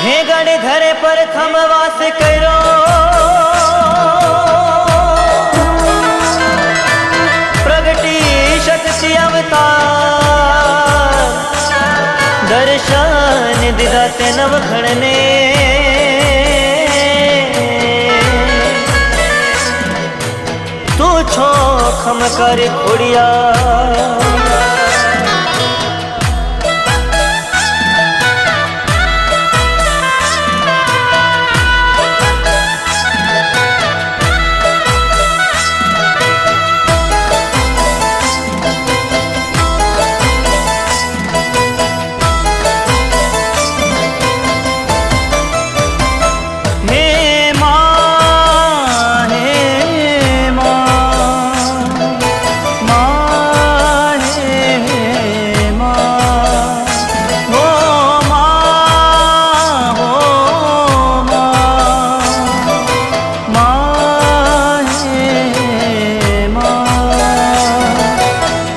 हे गणधर प्रथम वास करो, प्रगटी शक्ति अवतार, दर्शन दिदा ते नवखण ने। तू छो खम कर खोड़िया,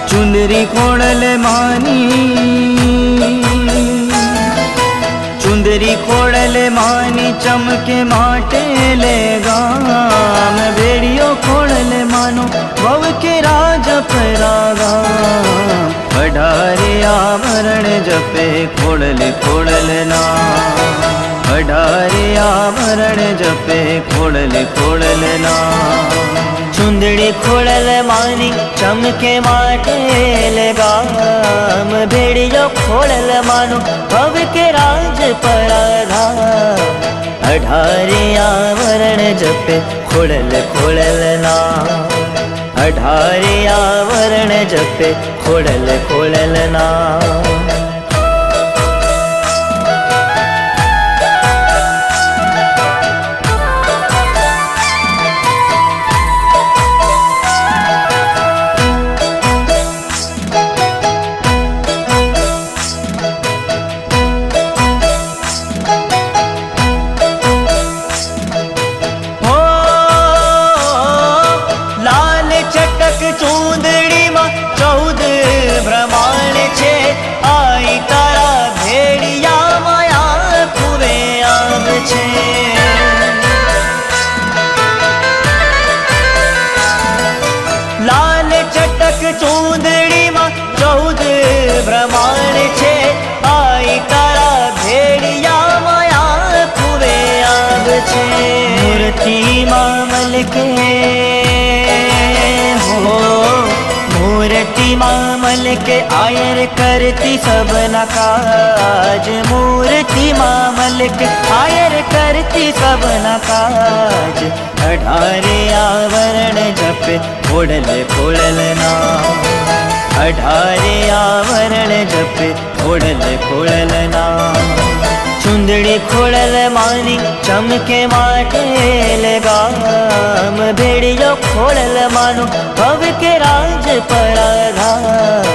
चुंदरी खोड़ल मानी, चुंदरी खोड़ल मानी चमके माटे ले गाम। बेड़ियो खोड़ल मानो भव के राज परागा, अढ़ारे आवरण जपे खोड़ल खोड़ल नाम। अढ़ारे आवरण जपे खोड़ल खोड़ल नाम। चुंदड़ी खोड़ल मानी चमके माटे लगाम। भेड़ियो खोड़ल मानो भव के राज पराधाम। अढ़ारे आवरण जपे खोड़ल खोड़ल नाम। अढ़ारे आवरण जपे खोड़ल खोड़ल नाम। चूंदड़ी में 14 ब्रह्मांड छे, आई तारा भेड़िया माया खुवे आग छे। लाल चटक चूंदड़ी में 14 ब्रह्मांड छे, आई तारा भेड़िया माया खुवे आग छे। मूर्ति मामल के मूर्ति मामल के आयर करती सबना काज। मूर्ति मामल के आयर करती सबना काज। अढ़ारे आवरण जपे खोड़ल खोड़ल नाम। अढ़ारे आवरण जपे खोड़ल खोड़ल नाम। चुंदड़ी खोड़ल मानी चमके माटे लगाम। भेड़ियो खोड़ल मानो भव के राज पराधाम।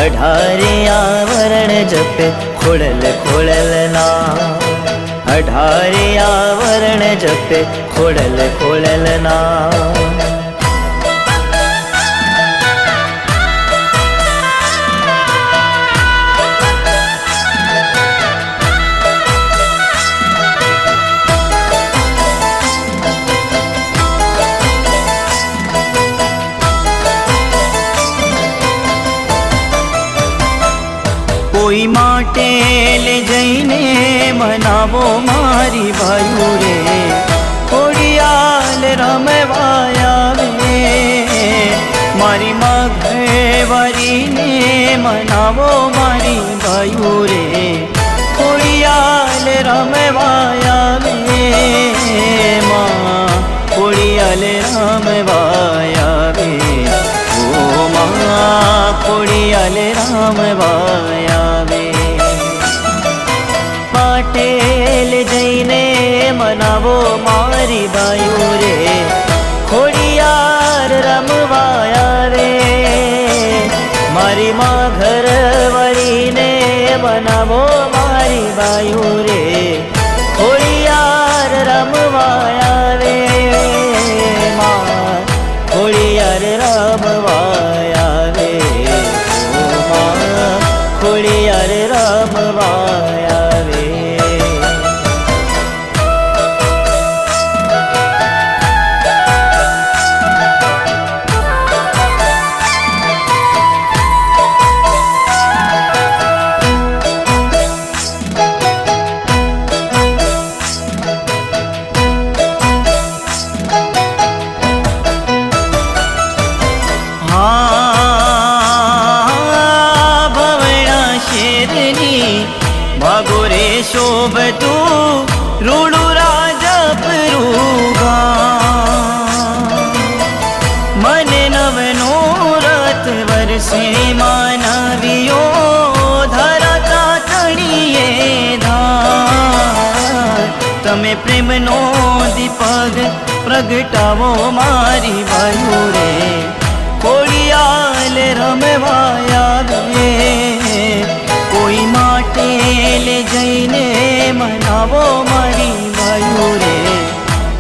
अढ़ारे आवरण जपे खोड़ल खोड़ल नाम। अढ़ारे आवरण जपे खोड़ल खोड़ल नाम। कोई माटेल जईने मनावो मारी भायू रे। खोड़ियाल रमवाया वे मारी माँ घरवारी ने मनावो मारी भायू रे। खोड़ियाल रमवाया वे माँ खोड़ियाल रमवाया वे। ओ माँ खोड़ियाल रमवाया वे। पाटेल जईने मनावो मारी बायू रे। खोड़ियार रमवाया रे मारी माँ घरवारी ने मनावो मारी बायू रे। खोड़ियार रमवाया रे माँ खोड़ियार रमवाया रे। ओ माँ खोड़ियार रमवाया रे। શોભતું રૂડું રાજપરું ગામ. મને નવનું રથ વરસે માનવીઓ ધરાતા તળીએ ધાર. તમે પ્રેમનો દીપક પ્રગટાવો મારી બાયુ રે. ખોડિયાલ રમવા આવે કોઈ માટે લે જઈને મનાવો મારી બાયુ રે.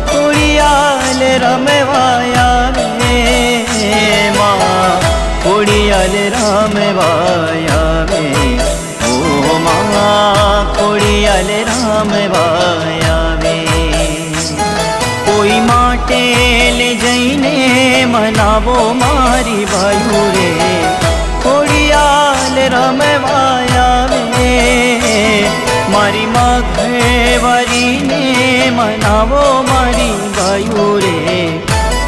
ખોડિયાલ રમવા આવે માં, ખોડિયાલ રમવા આવે ઓ માં, ખોડિયાલ રમવા આવે. કોઈ માટે લે જઈને મનાવો મારી બાયુ રે. ખોડિયાલ રમવા આવે મારી માં ઘેવરીને મનાવો મારી બાયુ રે.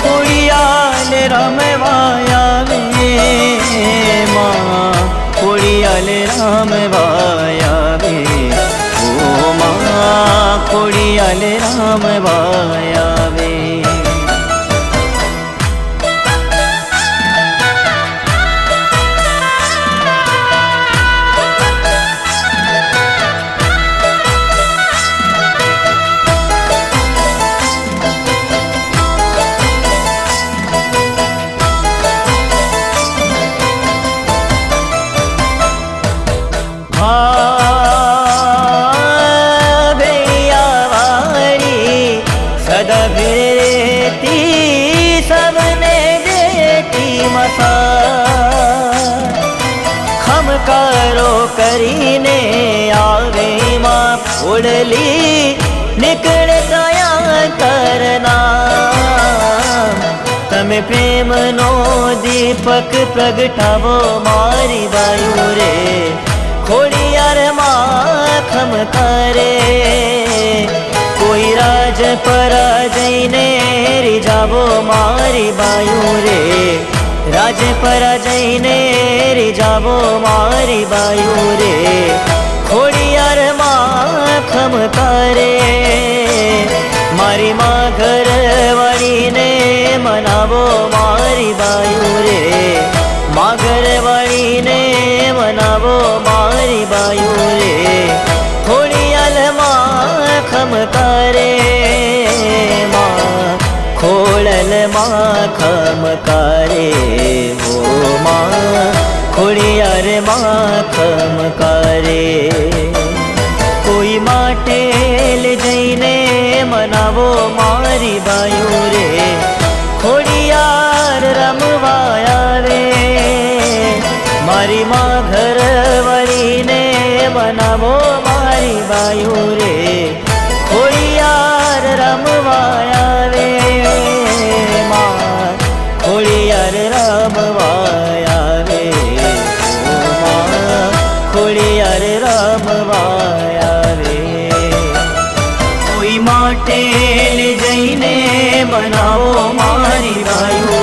ખોડિયાલ રમવા આવે માં, ખોડિયાલ રમવા આવે ઓ માં, ખોડિયાલ રમવા આવે. સદા ભેતી સબને દેતી મસા. ખમકારો કરીને આવે માં ફોડલી નીકળે તયા કરના. તમે પ્રેમનો દીપક પ્રગટાવો મારી બાયુ રે. ખોડિયાર માં ખમકારે કોઈ રાજ પરાજયને રીઝાવો મારી બાયુ રે. રાજ પરાજયને રીઝાવો મારી બાયુ રે. ખોડિયાર માં ખમકારે મારી માં ઘરવાળીને મનાવો મારી બાયુ રે. માં ઘરવાળીને મનાવો મારી બાયુ રે. ખોડિયાલ માં ખમકારે માં, ખોડલ માં ખમકારે હો માં, ખોડિયાર માં ખમકારે. કોઈ માટે લે જઈને મનાવો મારી બાયુ રે. ખોડિયાર રમવા આવે મારી માં ઘરવાળીને મનાવો મારી બાયુ રે. ખોડિયાર રમવા આવે માં, ખોડિયાર રમવા આવે ઓ માં, ખોડિયાર રમવા આવે. કોઈ માટે લે જઈને બનાવો મારી બાયુ